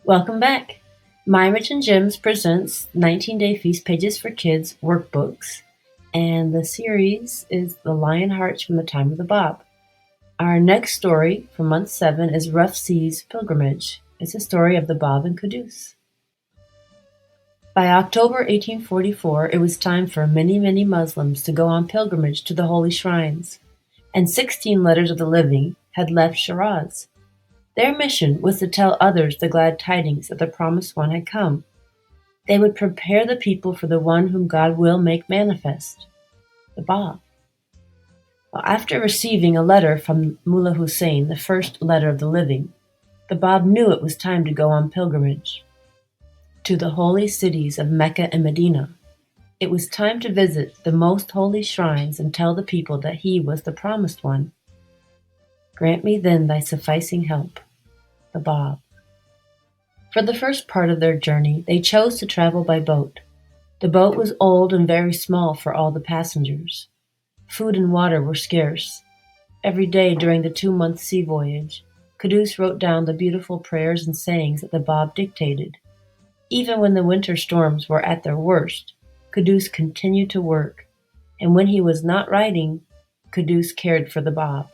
Welcome back. My Rich and Jim's presents 19-Day Feast Pages for Kids workbooks, and the series is The Lionhearts from the Time of the Báb. Our next story for month 7 is Rough Seas Pilgrimage. It's a story of the Báb and Quddús. By October 1844, it was time for many Muslims to go on pilgrimage to the holy shrines, and 16 Letters of the Living had left Shiraz. Their mission was to tell others the glad tidings that the Promised One had come. They would prepare the people for the one whom God will make manifest, the Báb. Well, after receiving a letter from Mullah Hussein, the first letter of the living, the Báb knew it was time to go on pilgrimage to the holy cities of Mecca and Medina. It was time to visit the most holy shrines and tell the people that he was the Promised One. Grant me then thy sufficing help, the Báb. For the first part of their journey, they chose to travel by boat. The boat was old and very small for all the passengers. Food and water were scarce. Every day during the 2-month sea voyage, Quddús wrote down the beautiful prayers and sayings that the Báb dictated. Even when the winter storms were at their worst, Quddús continued to work, and when he was not writing, Quddús cared for the Báb.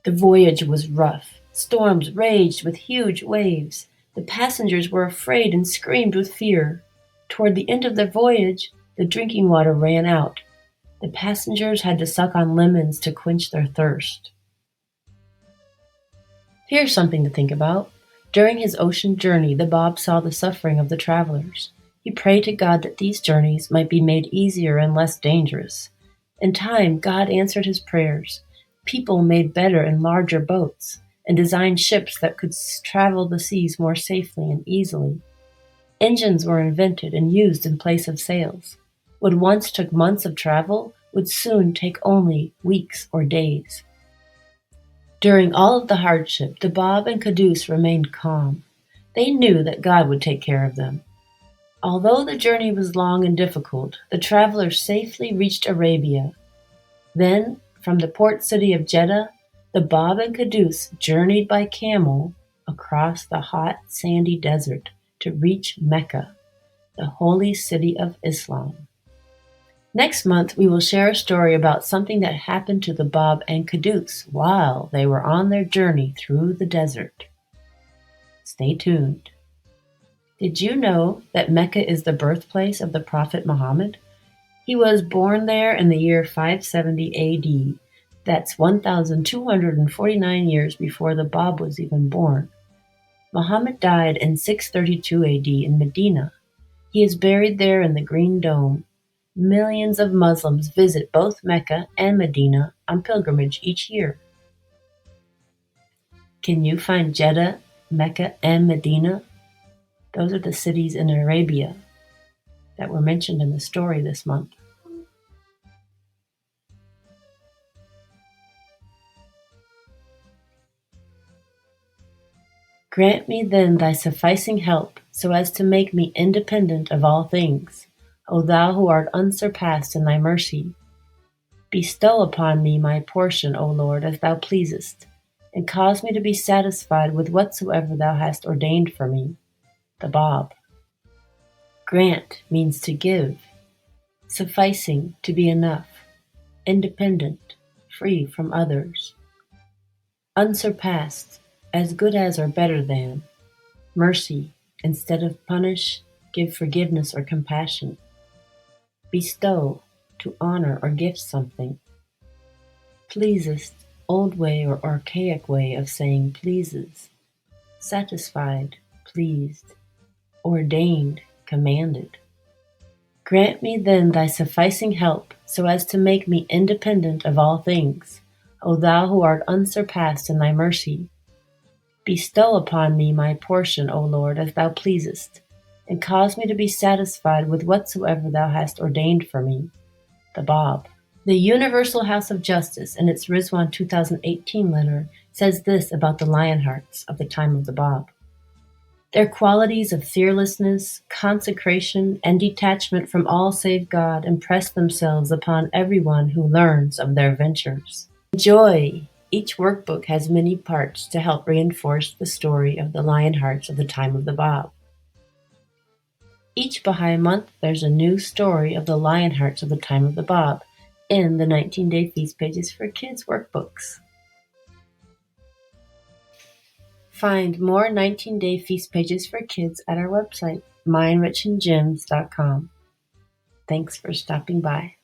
The voyage was rough. Storms raged with huge waves. The passengers were afraid and screamed with fear. Toward the end of the voyage, the drinking water ran out. The passengers had to suck on lemons to quench their thirst. Here's something to think about. During his ocean journey, the Báb saw the suffering of the travelers. He prayed to God that these journeys might be made easier and less dangerous. In time, God answered his prayers. People made better and larger boats and designed ships that could travel the seas more safely and easily. Engines were invented and used in place of sails. What once took months of travel would soon take only weeks or days. During all of the hardship, the Báb and Quddús remained calm. They knew that God would take care of them. Although the journey was long and difficult, the travelers safely reached Arabia. Then, from the port city of Jeddah, the Báb and Quddús journeyed by camel across the hot, sandy desert to reach Mecca, the holy city of Islam. Next month, we will share a story about something that happened to the Báb and Quddús while they were on their journey through the desert. Stay tuned. Did you know that Mecca is the birthplace of the Prophet Muhammad? He was born there in the year 570 AD. That's 1,249 years before the Báb was even born. Muhammad died in 632 AD in Medina. He is buried there in the Green Dome. Millions of Muslims visit both Mecca and Medina on pilgrimage each year. Can you find Jeddah, Mecca, and Medina? Those are the cities in Arabia that were mentioned in the story this month. Grant me then thy sufficing help, so as to make me independent of all things, O thou who art unsurpassed in thy mercy. Bestow upon me my portion, O Lord, as thou pleasest, and cause me to be satisfied with whatsoever thou hast ordained for me. The Báb. Grant means to give, sufficing, to be enough, independent, free from others. Unsurpassed, as good as or better than. Mercy, instead of punish, give forgiveness or compassion. Bestow, to honor or gift something. Pleasest, old way or archaic way of saying pleases. Satisfied, pleased. Ordained, commanded. Grant me then thy sufficing help, so as to make me independent of all things, O thou who art unsurpassed in thy mercy. Bestow upon me my portion, O Lord, as thou pleasest, and cause me to be satisfied with whatsoever thou hast ordained for me. The Báb. The Universal House of Justice, in its Rizwan 2018 letter, says this about the Lionhearts of the time of the Báb. Their qualities of fearlessness, consecration, and detachment from all save God impress themselves upon everyone who learns of their ventures. Joy, Each workbook has many parts to help reinforce the story of the Lionhearts of the time of the Báb. Each Baha'i month there's a new story of the Lionhearts of the time of the Báb in the 19-Day Feast Pages for Kids workbooks. Find more 19-Day Feast Pages for Kids at our website, myenrichinggems.com. Thanks for stopping by.